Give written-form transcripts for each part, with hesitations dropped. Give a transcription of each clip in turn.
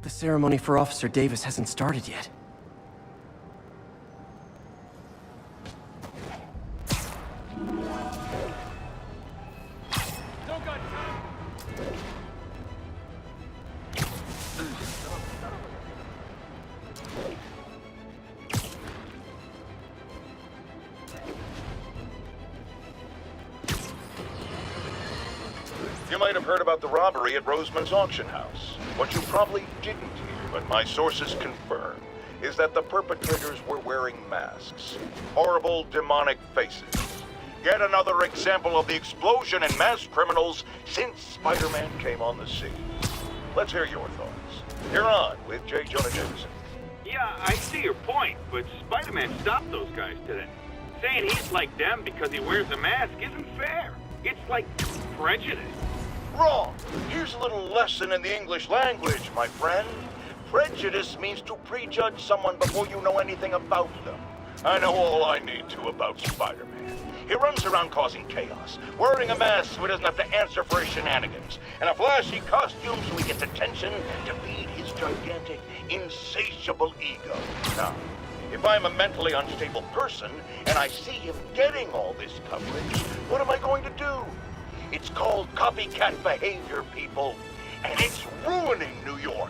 The ceremony for Officer Davis hasn't started yet. You might have heard about the robbery at Roseman's auction house. What you probably didn't hear, but my sources confirm, is that the perpetrators were wearing masks. Horrible, demonic faces. Yet another example of the explosion in mass criminals since Spider-Man came on the scene. Let's hear your thoughts. You're on with J. Jonah Jameson. Yeah, I see your point, but Spider-Man stopped those guys today. Saying he's like them because he wears a mask isn't fair. It's like prejudice. Wrong. Here's a little lesson in the English language, my friend. Prejudice means to prejudge someone before you know anything about them. I know all I need to about Spider-Man. He runs around causing chaos, wearing a mask so he doesn't have to answer for his shenanigans, and a flashy costume so he gets attention to feed his gigantic, insatiable ego. Now, if I'm a mentally unstable person and I see him getting all this coverage, what am I going to do? It's called copycat behavior, people, and it's ruining New York.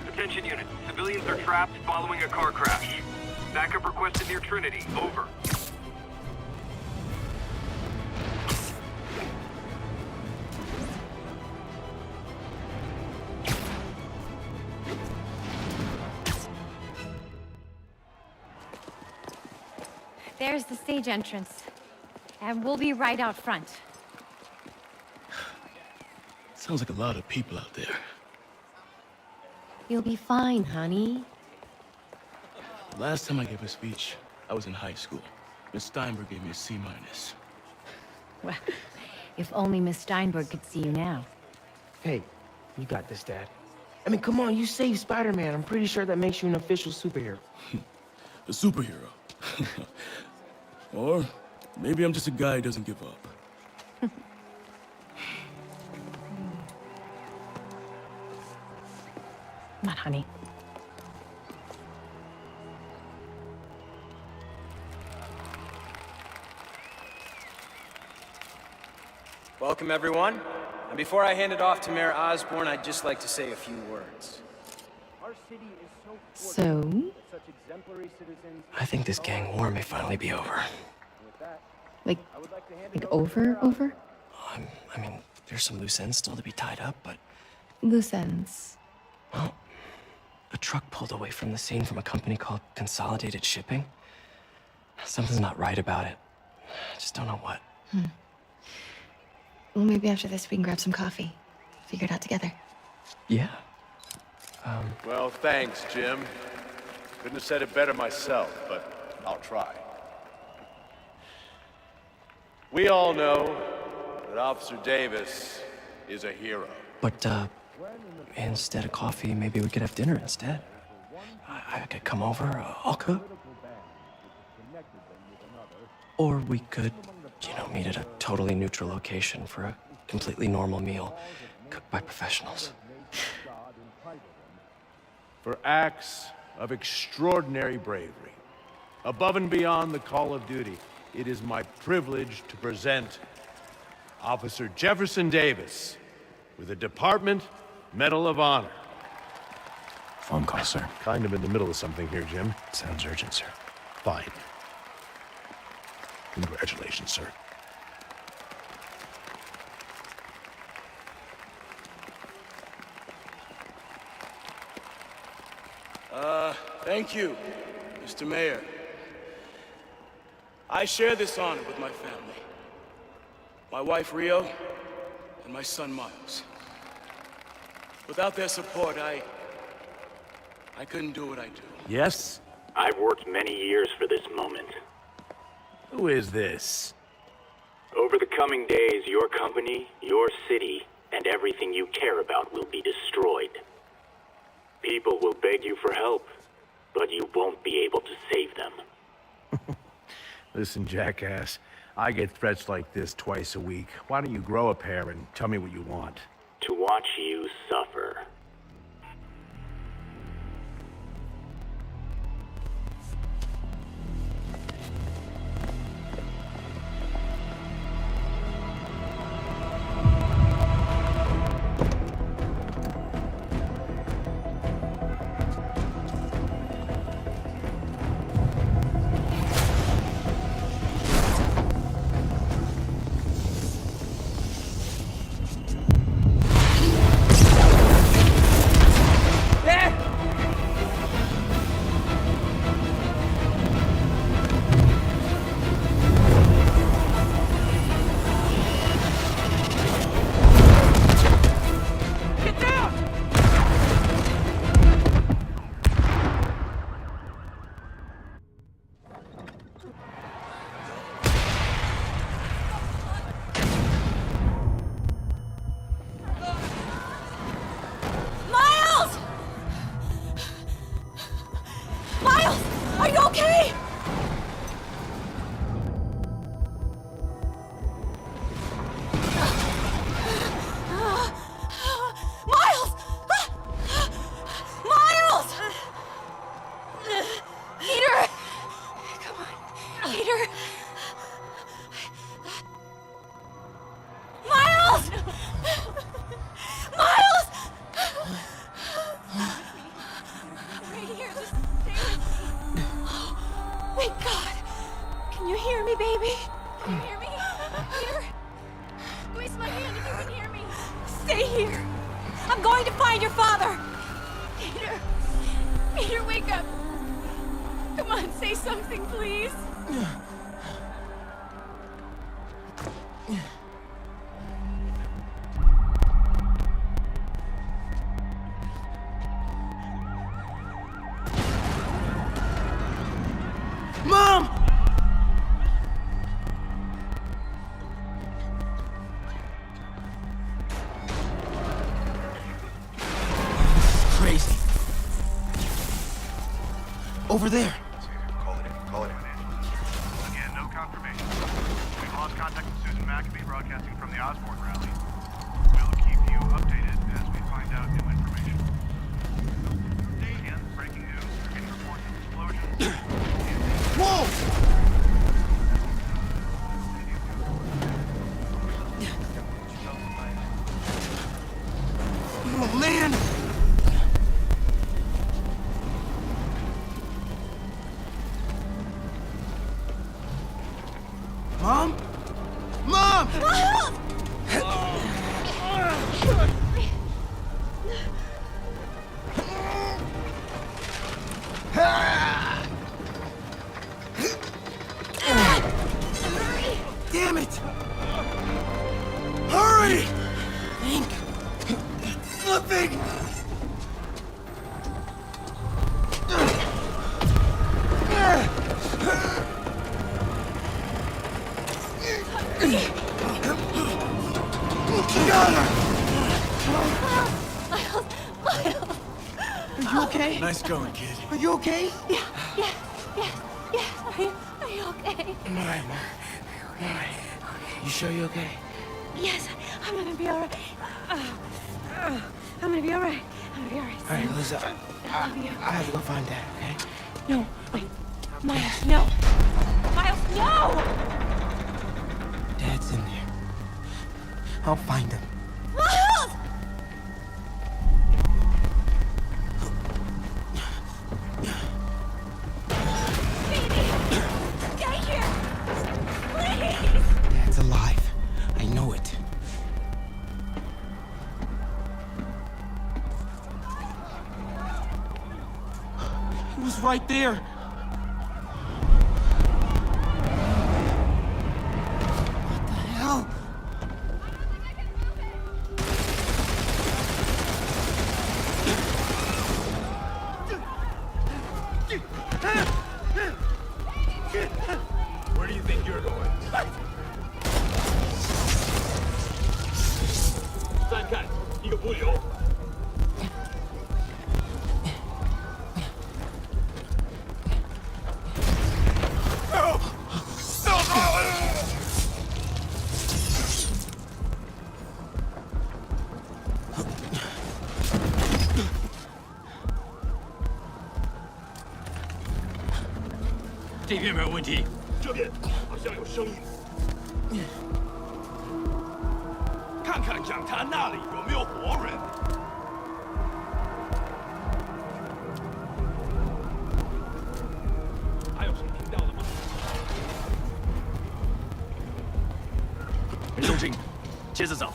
Attention unit. Civilians are trapped following a car crash. Backup requested near Trinity. Over. There's the stage entrance. And we'll be right out front. Sounds like a lot of people out there. You'll be fine, honey. Last time I gave a speech, I was in high school. Miss Steinberg gave me a C-. Well, if only Miss Steinberg could see you now. Hey, you got this, Dad. I mean, come on, you saved Spider-Man. I'm pretty sure that makes you an official superhero. A superhero. Or maybe I'm just a guy who doesn't give up. Come on, honey. Welcome, everyone. And before I hand it off to Mayor Osborne, I'd just like to say a few words. So? I think this gang war may finally be over. Like over? I mean, there's some loose ends still to be tied up, but... Loose ends. Well, a truck pulled away from the scene from a company called Consolidated Shipping. Something's not right about it. I just don't know what. Well, maybe after this we can grab some coffee. Figure it out together. Yeah. Well, thanks, Jim. Couldn't have said it better myself, but I'll try. We all know that Officer Davis is a hero. But, instead of coffee, maybe we could have dinner instead. I could come over, I'll cook. Or we could, meet at a totally neutral location for a completely normal meal, cooked by professionals. For acts of extraordinary bravery, above and beyond the call of duty, it is my privilege to present Officer Jefferson Davis with the Department Medal of Honor. Phone call, sir. Kind of in the middle of something here, Jim. Sounds urgent, sir. Fine. Congratulations, sir. Thank you, Mr. Mayor. I share this honor with my family. My wife, Rio, and my son, Miles. Without their support, I couldn't do what I do. Yes? I've worked many years for this moment. Who is this? Over the coming days, your company, your city, and everything you care about will be destroyed. People will beg you for help, but you won't be able to save them. Listen, jackass, I get threats like this twice a week. Why don't you grow a pair and tell me what you want? To watch you suffer. Over there. Call it in, Angela. Again, no confirmation. We've lost contact with Susan McAfee, broadcasting from the Osborne rally. We'll keep you updated as we find out new information. And breaking news, we're getting reports of explosions. Whoa! Oh, man! Mom? Mom! Damn it! Hurry! Think. Flipping! Are you okay? Nice going, kid. Are you okay? Yeah. Are you okay? I'm alright, Mom. Alright. You sure you're okay? Yes, I'm gonna be alright. I'm gonna be alright. Alright, Lisa. I have to go find Dad, okay? No, wait. Miles, no. Miles, no! Dad's in there. I'll find him. Miles! Baby! Stay here! Please! Dad's alive. I know it. He was right there. What the hell? Where do you think you're going? 这边没有问题。这边好像有声音。看看讲台那里有没有活人。还有谁听到了吗？没动静，接着找。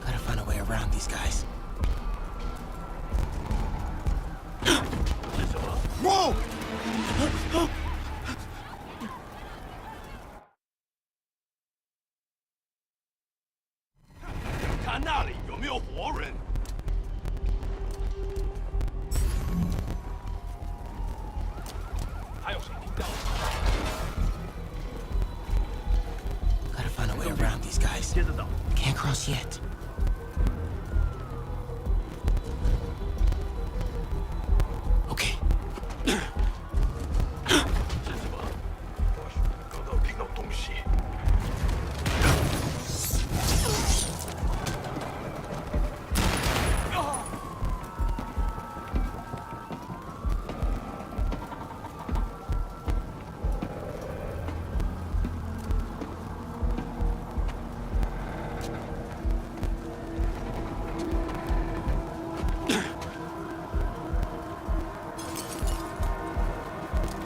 Gotta find a way around these guys. Whoa! 看那里有没有活人。还有谁听到了吗？ Gotta find a way around these guys. 接着找。 Can't cross yet. Okay. 是什么？或许刚刚听到东西。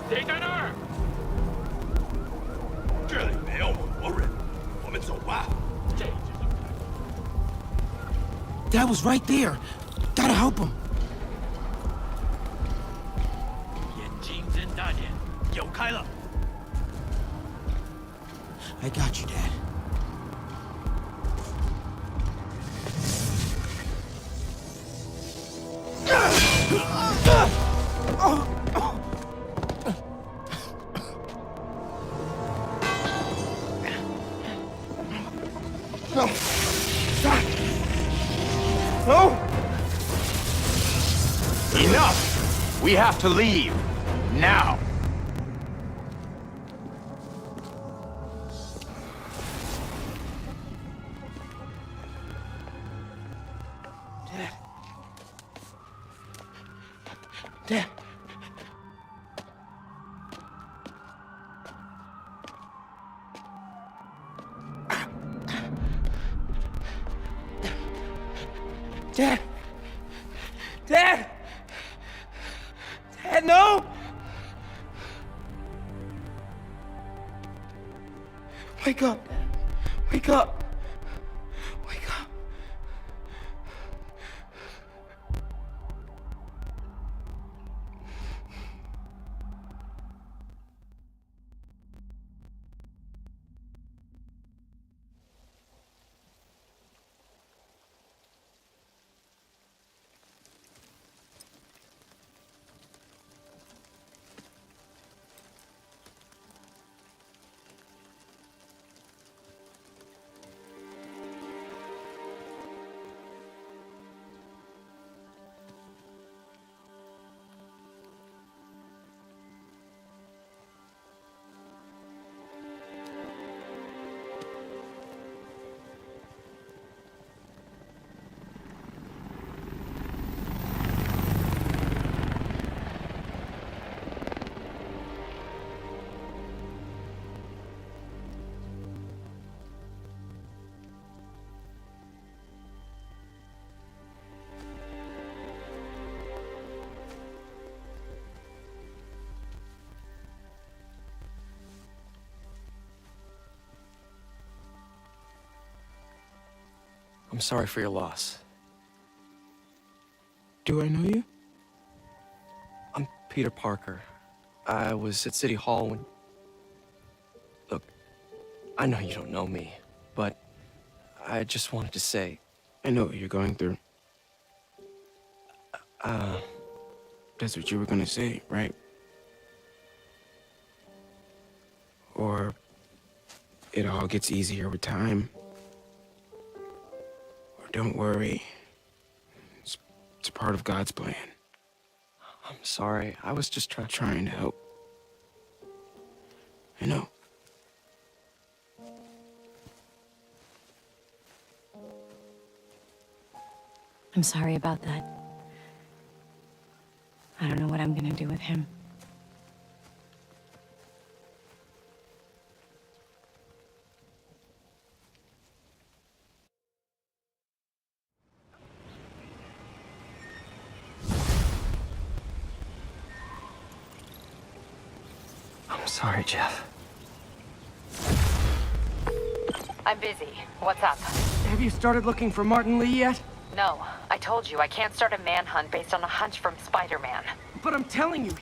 谁在那儿？这里没有活人，我们走吧。这只是 Dad was right there. Gotta help him. 眼睛睁大点，有开了。 I got you, Dad. No. Stop. No. Enough! We have to leave. Now. Dad. Dad! Dad! Dad, no! Wake up, Dad. Wake up. Wake up. I'm sorry for your loss. Do I know you? I'm Peter Parker. I was at City Hall when... Look, I know you don't know me, but I just wanted to say... I know what you're going through. That's what you were gonna say, right? Or it all gets easier with time. Or don't worry. It's part of God's plan. I'm sorry. I was just Trying to help. I know. I'm sorry about that. I don't know what I'm gonna do with him. Sorry, Jeff. I'm busy. What's up? Have you started looking for Martin Lee yet? No, I told you I can't start a manhunt based on a hunch from Spider-Man. But I'm telling you.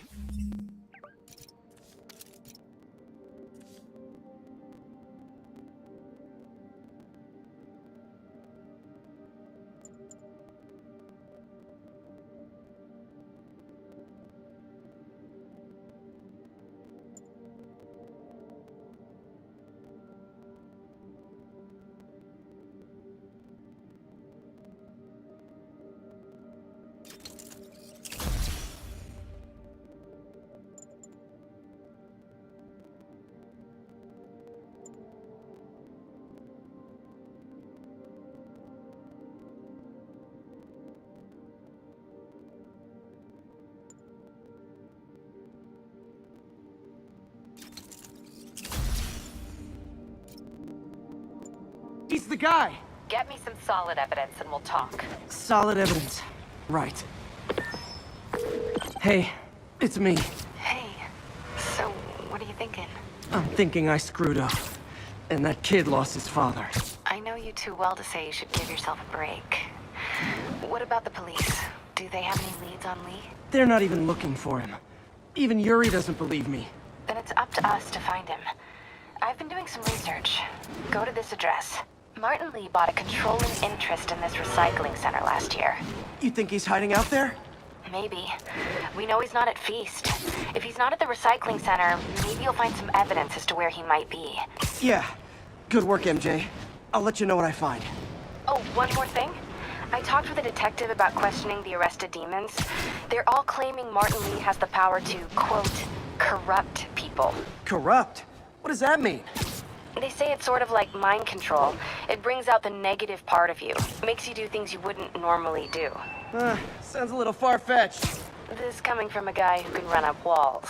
He's the guy! Get me some solid evidence and we'll talk. Solid evidence. Right. Hey, it's me. Hey, so what are you thinking? I'm thinking I screwed up. And that kid lost his father. I know you too well to say you should give yourself a break. What about the police? Do they have any leads on Lee? They're not even looking for him. Even Yuri doesn't believe me. Then it's up to us to find him. I've been doing some research. Go to this address. Martin Lee bought a controlling interest in this recycling center last year. You think he's hiding out there? Maybe. We know he's not at Feast. If he's not at the recycling center, maybe you'll find some evidence as to where he might be. Yeah. Good work, MJ. I'll let you know what I find. Oh, one more thing. I talked with a detective about questioning the arrested demons. They're all claiming Martin Lee has the power to, quote, corrupt people. Corrupt? What does that mean? They say it's sort of like mind control. It brings out the negative part of you. Makes you do things you wouldn't normally do. Sounds a little far-fetched. This coming from a guy who can run up walls.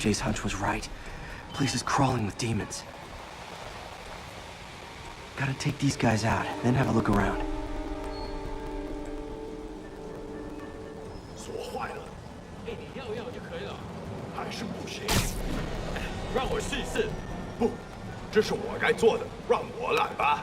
MJ's hunch was right. Place is crawling with demons. Gotta take these guys out, then have a look around. 锁坏了。哎，你要就可以了。还是不行。让我试一试。不，这是我该做的，让我来吧。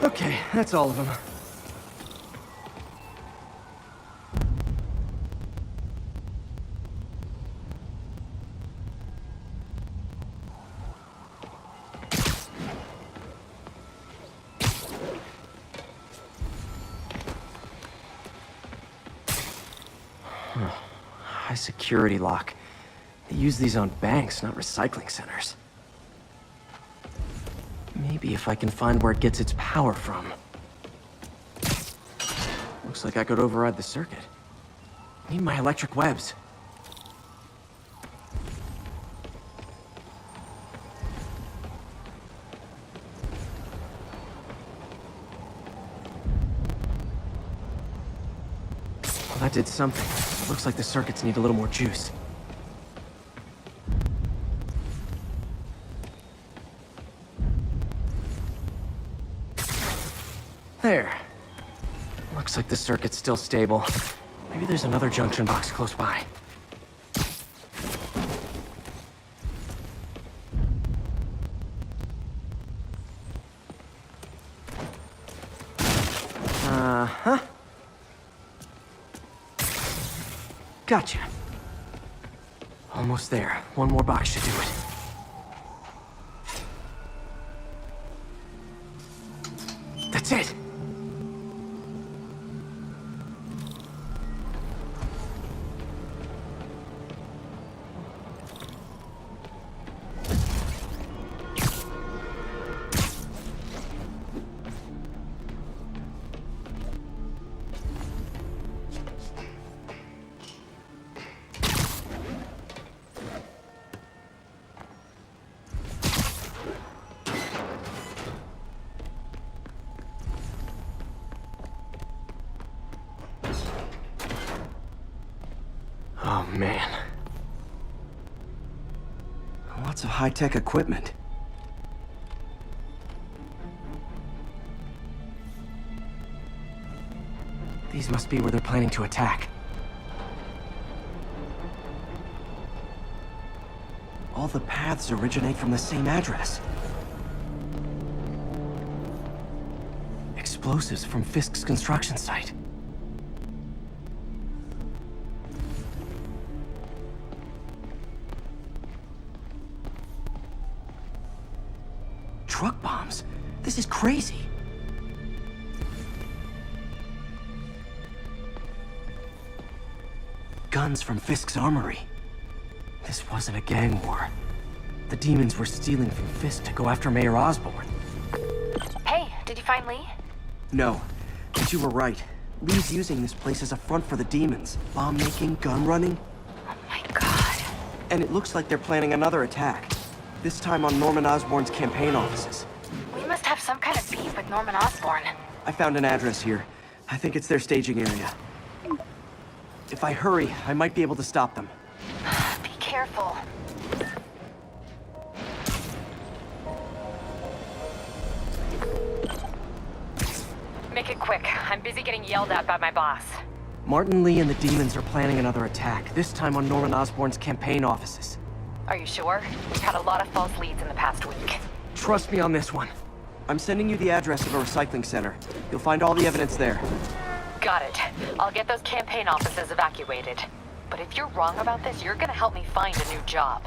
Okay, that's all of them. High security lock. They use these on banks, not recycling centers. Maybe if I can find where it gets its power from. Looks like I could override the circuit. Need my electric webs. Well, that did something. It looks like the circuits need a little more juice. There. Looks like the circuit's still stable. Maybe there's another junction box close by. Uh-huh. Gotcha. Almost there. One more box should do it. That's it! Oh, man. Lots of high-tech equipment. These must be where they're planning to attack. All the paths originate from the same address. Explosives from Fisk's construction site. Truck bombs? This is crazy. Guns from Fisk's armory. This wasn't a gang war. The demons were stealing from Fisk to go after Mayor Osborn. Hey, did you find Lee? No, but you were right. Lee's using this place as a front for the demons. Bomb making, gun running. Oh my god. And it looks like they're planning another attack. This time on Norman Osborn's campaign offices. We must have some kind of beef with Norman Osborn. I found an address here. I think it's their staging area. If I hurry, I might be able to stop them. Be careful. Make it quick. I'm busy getting yelled at by my boss. Martin Lee and the demons are planning another attack, this time on Norman Osborn's campaign offices. Are you sure? We've had a lot of false leads in the past week. Trust me on this one. I'm sending you the address of a recycling center. You'll find all the evidence there. Got it. I'll get those campaign offices evacuated. But if you're wrong about this, you're gonna help me find a new job.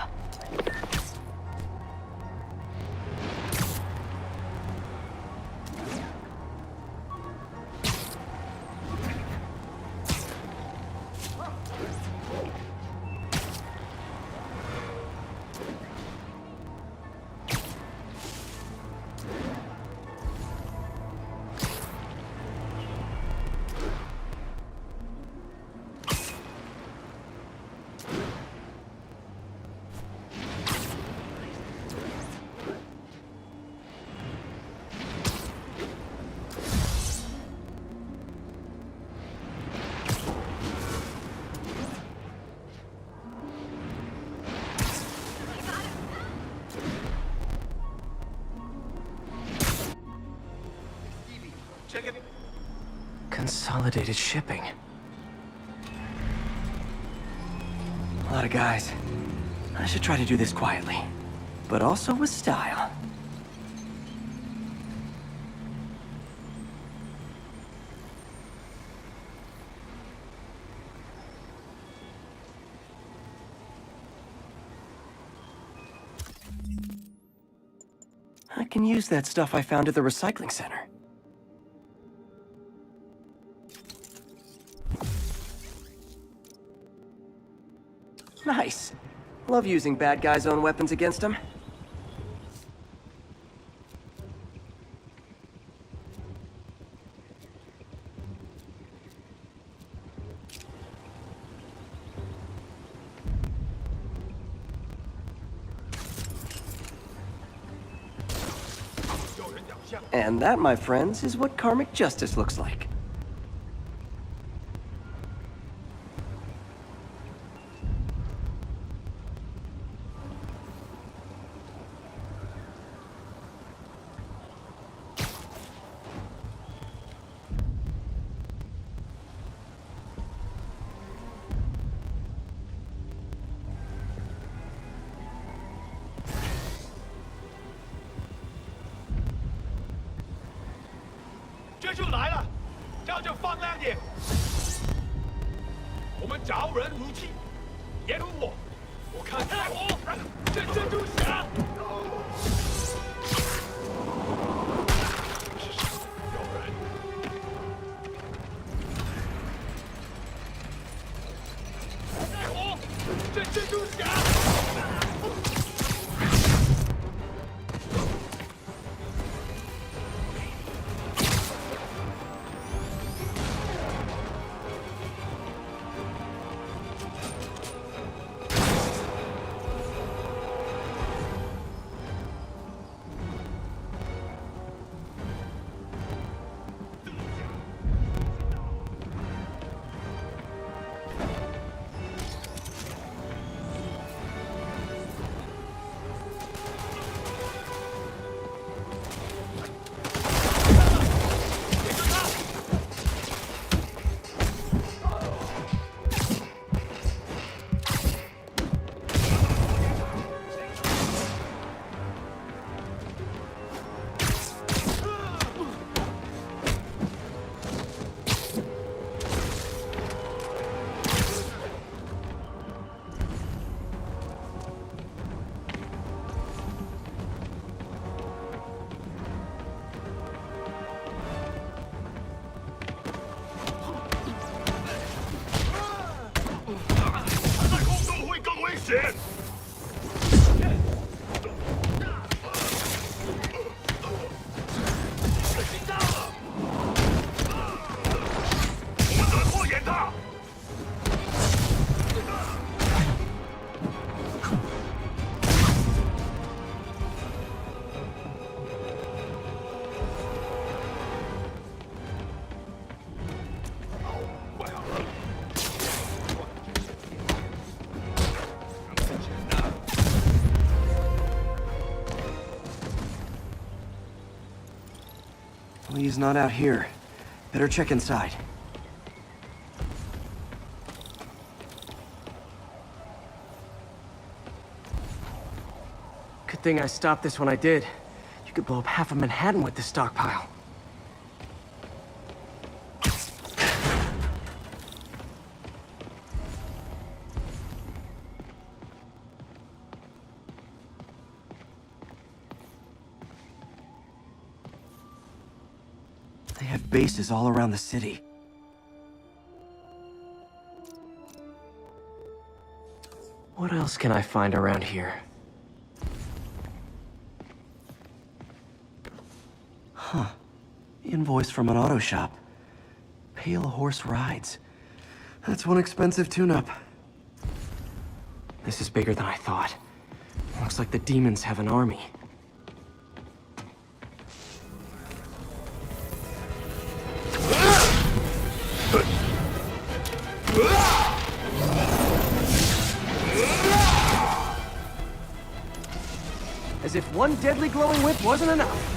Consolidated shipping. A lot of guys. I should try to do this quietly, but also with style. I can use that stuff I found at the recycling center. Nice. Love using bad guys' own weapons against them. And that, my friends, is what karmic justice looks like. 这样就放亮点。我们找人武器，沿着我看看我，这蜘蛛侠。有人。看我，这蜘蛛侠。 Well, he's not out here. Better check inside. Good thing I stopped this when I did. You could blow up half of Manhattan with this stockpile. They have bases all around the city. What else can I find around here? Huh. Invoice from an auto shop. Pale Horse Rides. That's one expensive tune-up. This is bigger than I thought. Looks like the demons have an army. As if one deadly glowing whip wasn't enough.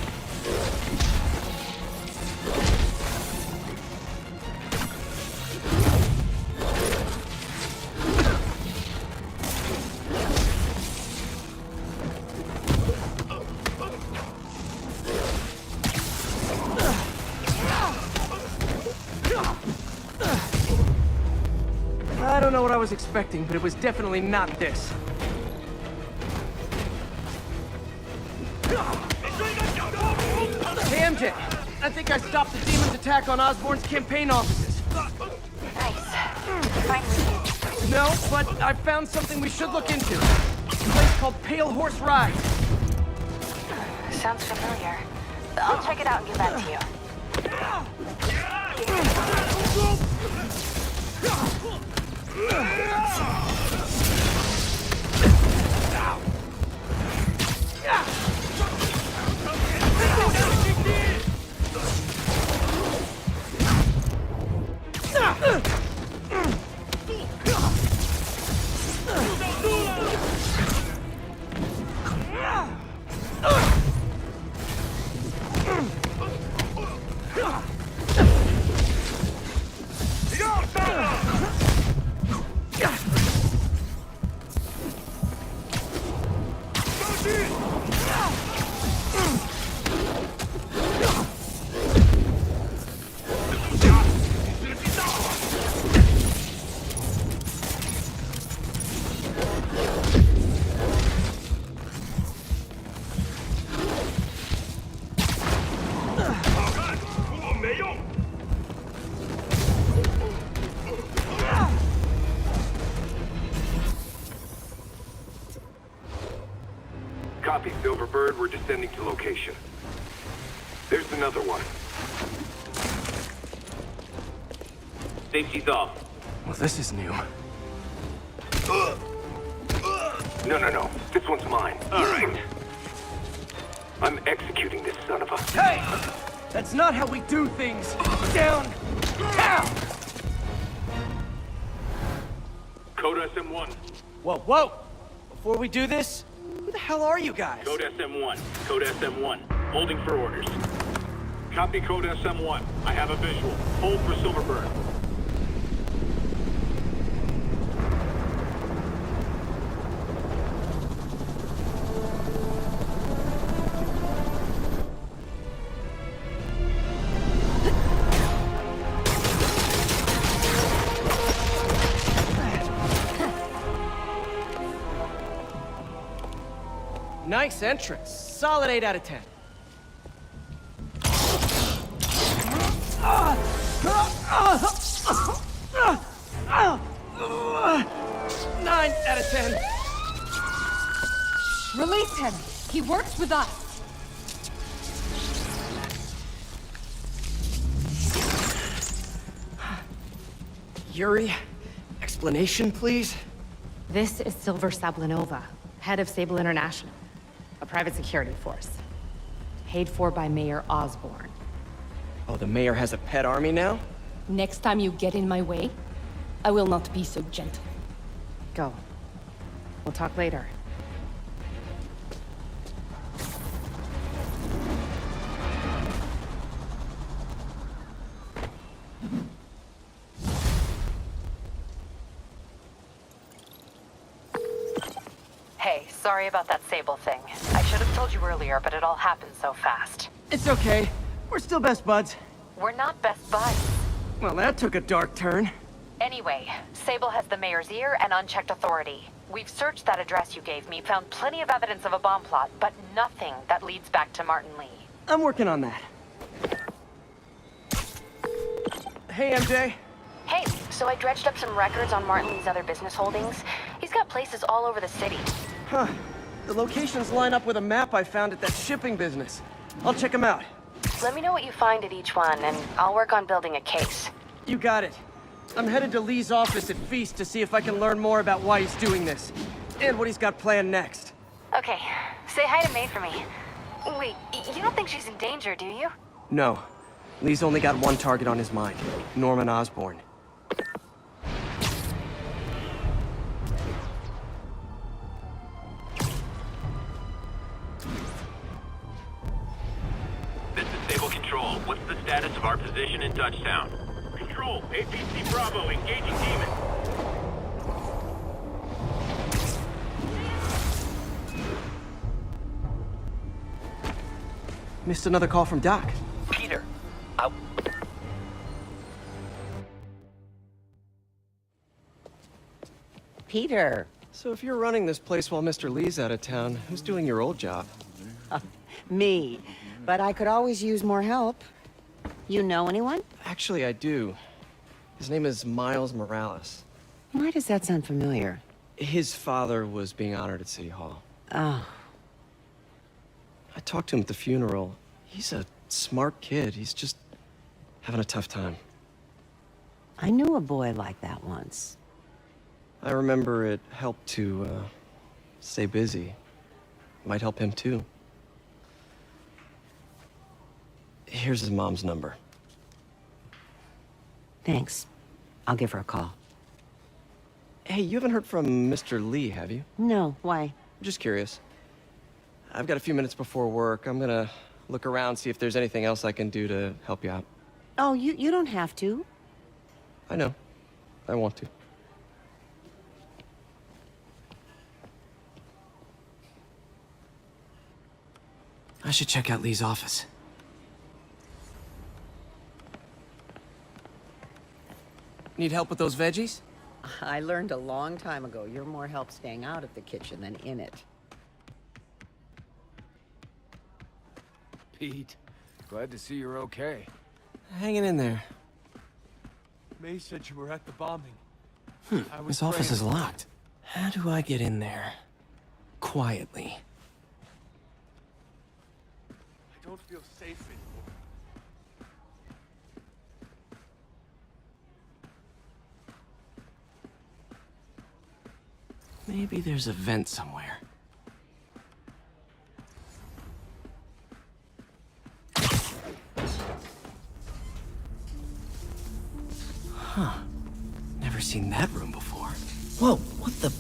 I don't know what I was expecting, but it was definitely not this. Hey, MJ, I think I stopped the demon's attack on Osborn's campaign offices. Nice. Finally. No, but I found something we should look into. A place called Pale Horse Rides. Sounds familiar. I'll check it out and get back to you. 用。 Copy, Silverbird. We're descending to location. There's another one. Safety's off. Well, this is new. No. This one's mine. All right. I'm executing this son of a... Hey! That's not how we do things! Down! Down! Code SM1. Whoa! Before we do this, who the hell are you guys? Code SM1. Code SM1. Holding for orders. Copy Code SM1. I have a visual. Hold for Silverbird. Nice entrance. Solid 8 out of 10. 9 out of 10. Release him. He works with us. Yuri, explanation, please? This is Silver Sablinova, head of Sable International, a private security force. Paid for by Mayor Osborne. Oh, the mayor has a pet army now? Next time you get in my way, I will not be so gentle. Go. We'll talk later. Hey, sorry about that Sable thing. I should have told you earlier, but it all happened so fast. It's okay. We're still best buds. We're not best buds. Well, that took a dark turn. Anyway, Sable has the mayor's ear and unchecked authority. We've searched that address you gave me, found plenty of evidence of a bomb plot, but nothing that leads back to Martin Lee. I'm working on that. Hey, MJ. Hey, so I dredged up some records on Martin Lee's other business holdings. He's got places all over the city. Huh. The locations line up with a map I found at that shipping business. I'll check them out. Let me know what you find at each one, and I'll work on building a case. You got it. I'm headed to Lee's office at Feast to see if I can learn more about why he's doing this. And what he's got planned next. Okay, say hi to May for me. Wait, you don't think she's in danger, do you? No. Lee's only got one target on his mind. Norman Osborn. This is Sable Control. What's the status of our position in Touchdown? Control, APC Bravo, engaging demon. Missed another call from Doc. Peter, Peter. So if you're running this place while Mr. Lee's out of town, who's doing your old job? Me. But I could always use more help. You know anyone? Actually, I do. His name is Miles Morales. Why does that sound familiar? His father was being honored at City Hall. Oh. I talked to him at the funeral. He's a smart kid. He's just having a tough time. I knew a boy like that once. I remember it helped to, stay busy. Might help him, too. Here's his mom's number. Thanks. I'll give her a call. Hey, you haven't heard from Mr. Lee, have you? No, why? Just curious. I've got a few minutes before work. I'm gonna look around, see if there's anything else I can do to help you out. Oh, you don't have to. I know. I want to. I should check out Lee's office. Need help with those veggies? I learned a long time ago you're more help staying out of the kitchen than in it. Pete, glad to see you're okay. Hanging in there. May said you were at the bombing. This office is locked. How do I get in there? Quietly. I don't feel safe anymore. Maybe there's a vent somewhere. Huh. Never seen that room before. Whoa, what the?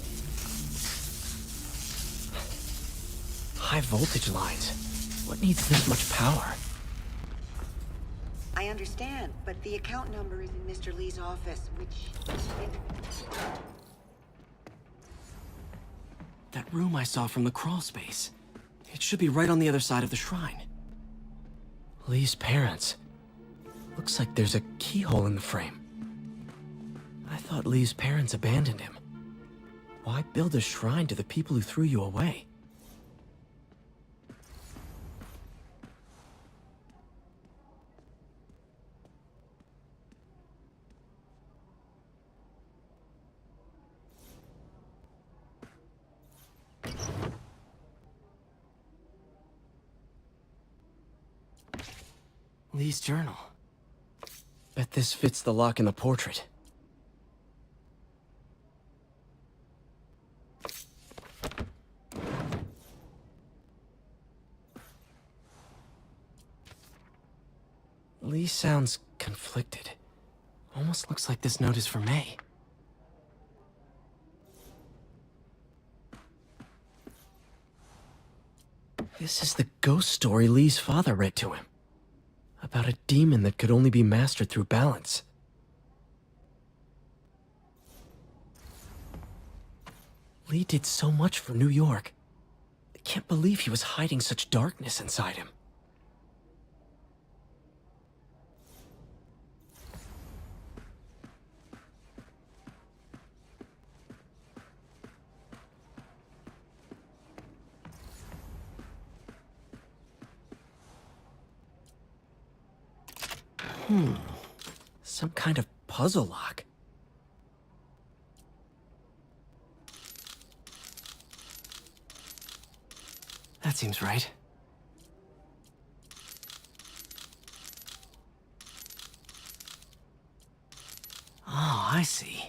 High voltage lines. What needs this much power? I understand, but the account number is in Mr. Lee's office, which... That room I saw from the crawl space. It should be right on the other side of the shrine. Lee's parents. Looks like there's a keyhole in the frame. I thought Lee's parents abandoned him. Why build a shrine to the people who threw you away? Lee's journal. Bet this fits the lock in the portrait. Lee sounds conflicted. Almost looks like this note is for May. This is the ghost story Lee's father read to him. About a demon that could only be mastered through balance. Lee did so much for New York. I can't believe he was hiding such darkness inside him. Some kind of puzzle lock. That seems right. Oh, I see.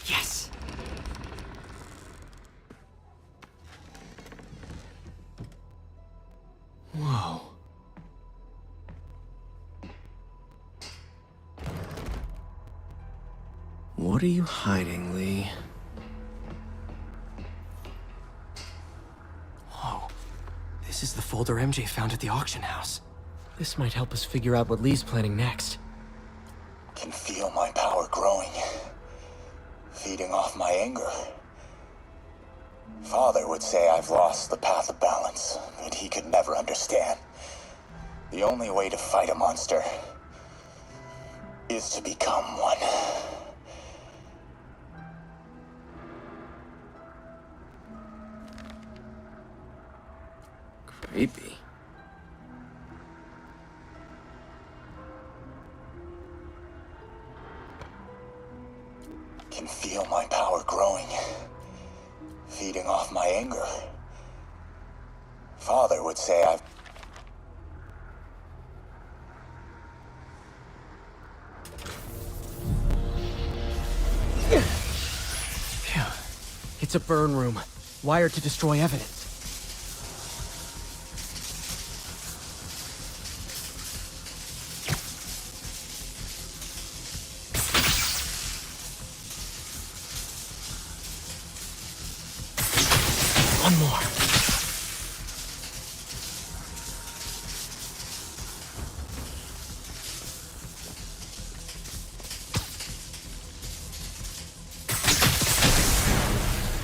Yes! Whoa. What are you hiding, Lee? Whoa. This is the folder MJ found at the auction house. This might help us figure out what Lee's planning next. Can feel my power growing. Feeding off my anger. Father would say I've lost the path of balance, but he could never understand. The only way to fight a monster is to become one. Creepy. Can feel my power growing. Feeding off my anger. Father would say I've... Phew. It's a burn room. Wired to destroy evidence. One more.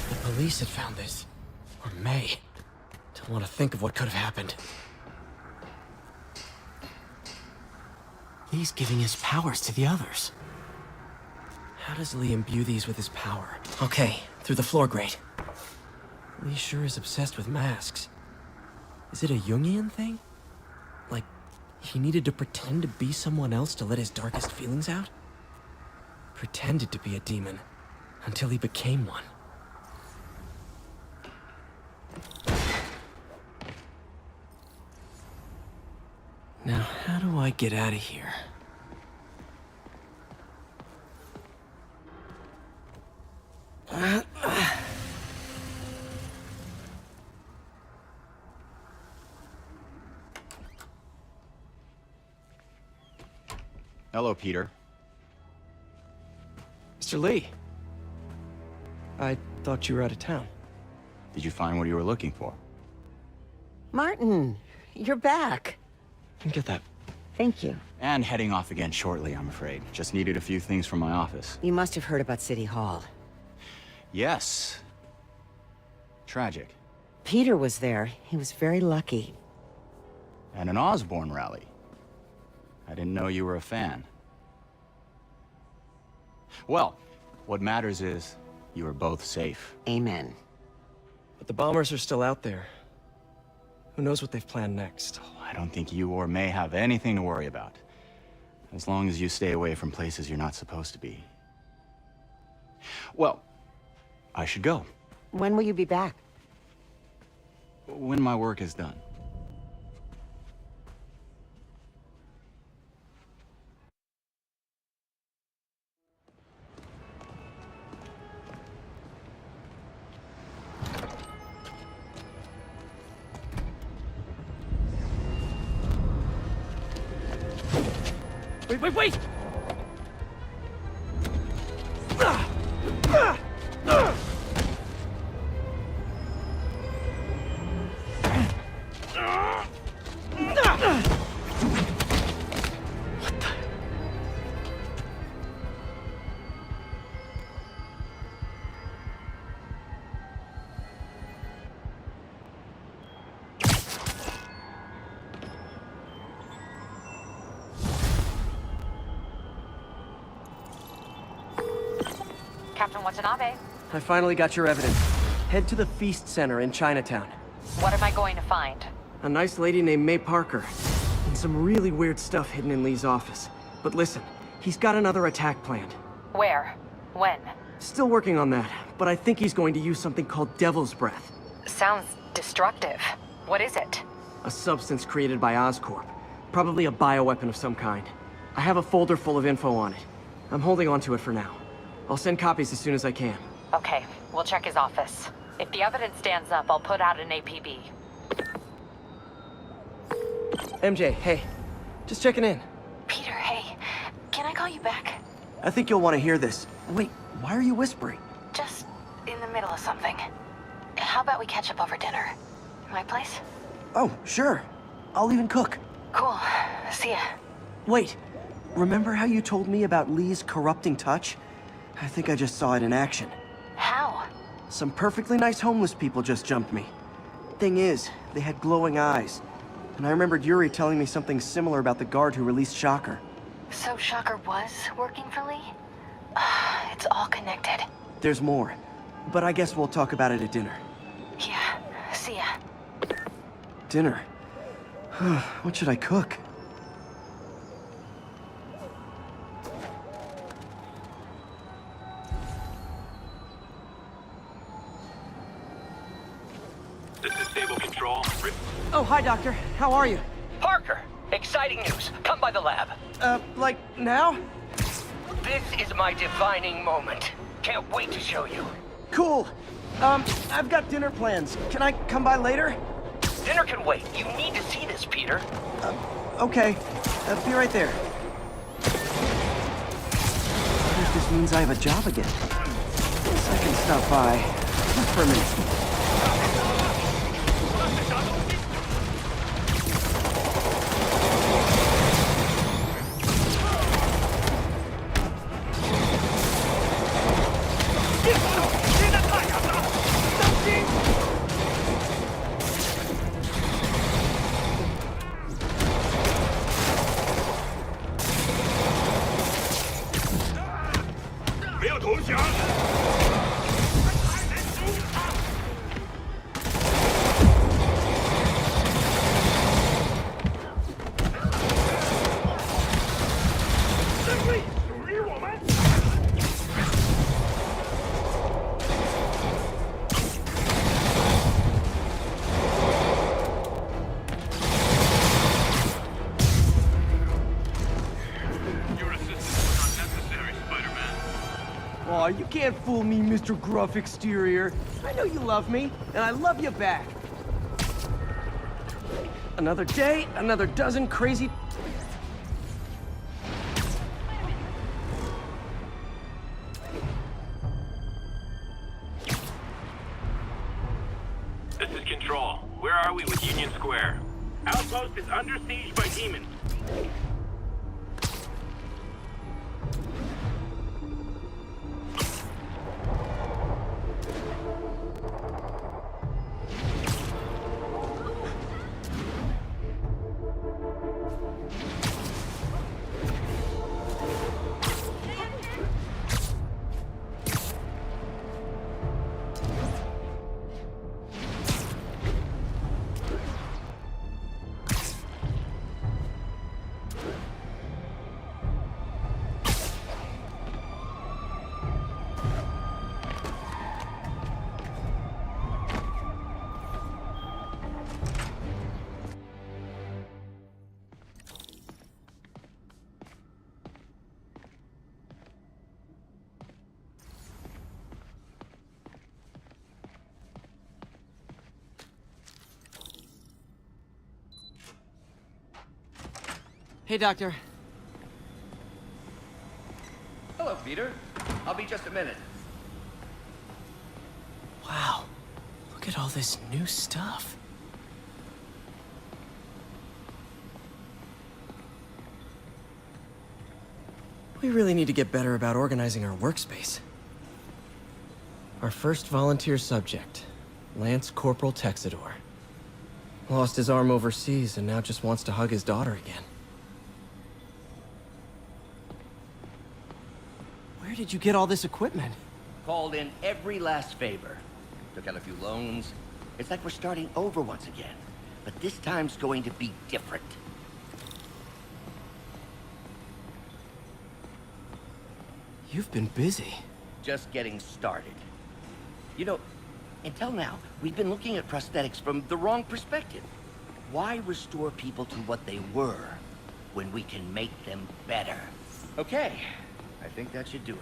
The police had found this. Or may. Don't want to think of what could have happened. He's giving his powers to the others. How does Lee imbue these with his power? Okay, through the floor grate. Lee sure is obsessed with masks. Is it a Jungian thing? Like, he needed to pretend to be someone else to let his darkest feelings out? Pretended to be a demon, until he became one. Now, how do I get out of here? Hello, Peter. Mr. Lee. I thought you were out of town. Did you find what you were looking for? Martin, you're back. Get that. Thank you. And heading off again shortly, I'm afraid. Just needed a few things from my office. You must have heard about City Hall. Yes. Tragic. Peter was there. He was very lucky. And an Osborn rally. I didn't know you were a fan. Well, what matters is you are both safe. Amen. But the bombers are still out there. Who knows what they've planned next? Oh, I don't think you or May have anything to worry about. As long as you stay away from places you're not supposed to be. Well, I should go. When will you be back? When my work is done. Wait, wait! Captain Watanabe, I finally got your evidence. Head to the Feast Center in Chinatown. what am I going to find? A nice lady named May Parker. And some really weird stuff hidden in Lee's office. But listen, he's got another attack planned. Where? When? Still working on that, but I think he's going to use something called Devil's Breath. Sounds destructive. What is it? A substance created by Oscorp. Probably a bioweapon of some kind. I have a folder full of info on it. I'm holding on to it for now. I'll send copies as soon as I can. Okay, we'll check his office. If the evidence stands up, I'll put out an APB. MJ, hey. Just checking in. Peter, hey. Can I call you back? I think you'll want to hear this. Wait, why are you whispering? Just in the middle of something. How about we catch up over dinner? My place? Oh, sure. I'll even cook. Cool. See ya. Wait. Remember how you told me about Lee's corrupting touch? I think I just saw it in action. How? Some perfectly nice homeless people just jumped me. Thing is, they had glowing eyes. And I remembered Yuri telling me something similar about the guard who released Shocker. So Shocker was working for Lee? It's all connected. There's more. But I guess we'll talk about it at dinner. Yeah. See ya. Dinner? What should I cook? This is Stable Control. Oh, hi, Doctor. How are you? Parker, exciting news. Come by the lab. Like now? This is my defining moment. Can't wait to show you. Cool. I've got dinner plans. Can I come by later? Dinner can wait. You need to see this, Peter. Okay. Be right there. I wonder if this means I have a job again. Guess I can stop by. Just for a minute. Aw, you can't fool me, Mr. Gruff Exterior. I know you love me, and I love you back. Another day, another dozen crazy... This is Control. Where are we with Union Square? Outpost is under siege by demons. Hey, Doctor. Hello, Peter. I'll be just a minute. Wow, look at all this new stuff. We really need to get better about organizing our workspace. Our first volunteer subject, Lance Corporal Texador. Lost his arm overseas and now just wants to hug his daughter again. Where did you get all this equipment? Called in every last favor. Took out a few loans. It's like we're starting over once again. But this time's going to be different. You've been busy. Just getting started. You know, until now, we've been looking at prosthetics from the wrong perspective. Why restore people to what they were when we can make them better? Okay, I think that should do it.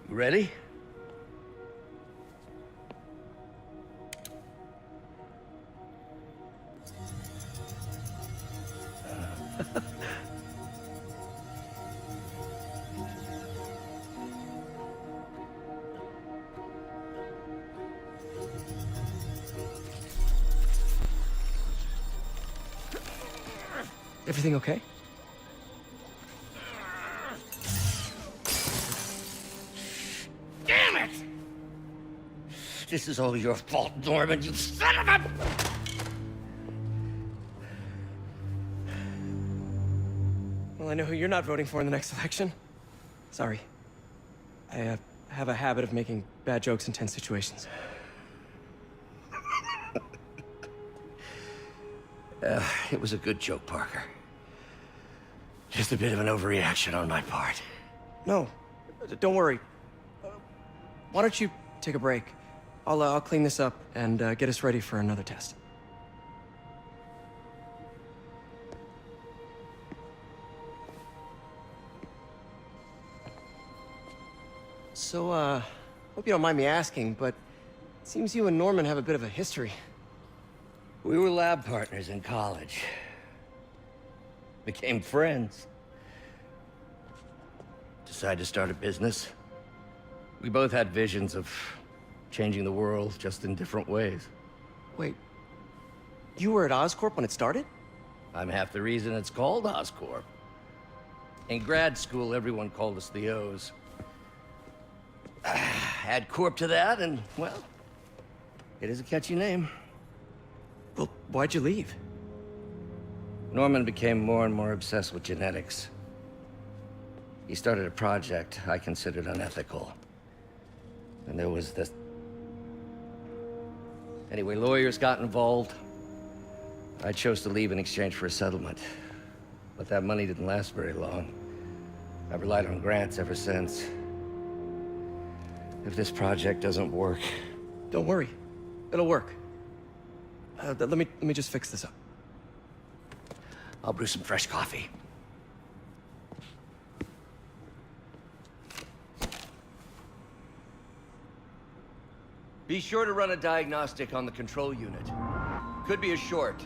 Ready? Everything okay? Damn it! This is all your fault, Norman, you son of a... Well, I know who you're not voting for in the next election. Sorry. I have a habit of making bad jokes in tense situations. It was a good joke, Parker. Just a bit of an overreaction on my part. No, don't worry. Why don't you take a break? I'll clean this up and get us ready for another test. So, hope you don't mind me asking, but it seems you and Norman have a bit of a history. We were lab partners in college. Became friends. Decided to start a business. We both had visions of changing the world, just in different ways. Wait, you were at Oscorp when it started? I'm half the reason it's called Oscorp. In grad school, everyone called us the O's. Add Corp to that, and, well, it is a catchy name. Well, why'd you leave? Norman became more and more obsessed with genetics. He started a project I considered unethical. And there was this... Anyway, lawyers got involved. I chose to leave in exchange for a settlement. But that money didn't last very long. I've relied on grants ever since. If this project doesn't work... Don't worry. It'll work. Let me just fix this up. I'll brew some fresh coffee. Be sure to run a diagnostic on the control unit. Could be a short.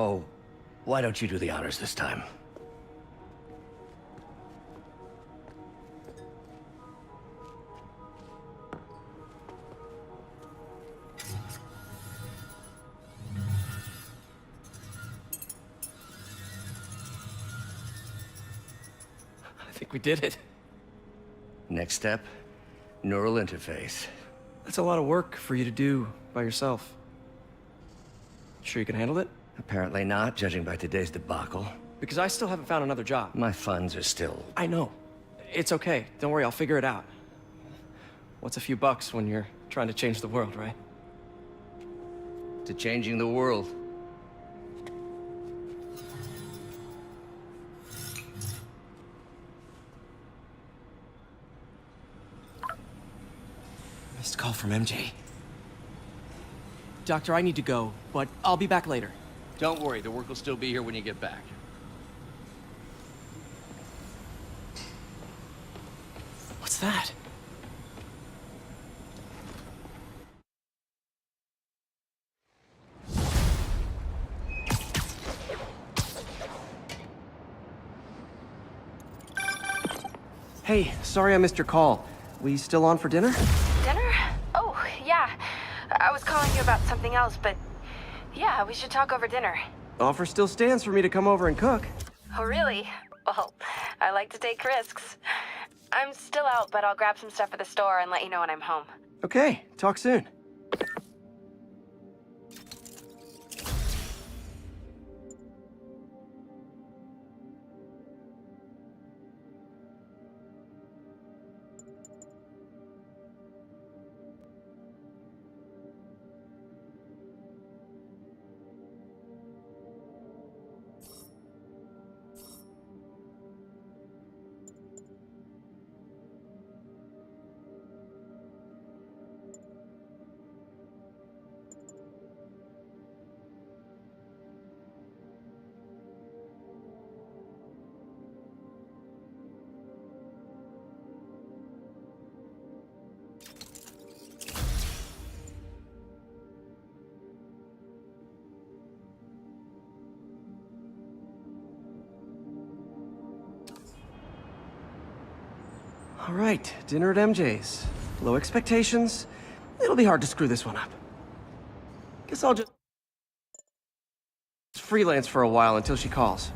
Oh, why don't you do the honors this time? I think we did it. Next step, neural interface. That's a lot of work for you to do by yourself. Sure you can handle it? Apparently not, judging by today's debacle. Because I still haven't found another job. My funds are still... I know. It's okay. Don't worry, I'll figure it out. What's a few bucks when you're trying to change the world, right? To changing the world. Missed call from MJ. Doctor, I need to go, but I'll be back later. Don't worry, the work will still be here when you get back. What's that? Hey, sorry I missed your call. We still on for dinner? Dinner? Oh, yeah. I was calling you about something else, but yeah, we should talk over dinner. Offer still stands for me to come over and cook. Oh, really? Well, I like to take risks. I'm still out, but I'll grab some stuff at the store and let you know when I'm home. Okay, talk soon. All right, dinner at MJ's. Low expectations. It'll be hard to screw this one up. Guess I'll just freelance for a while until she calls.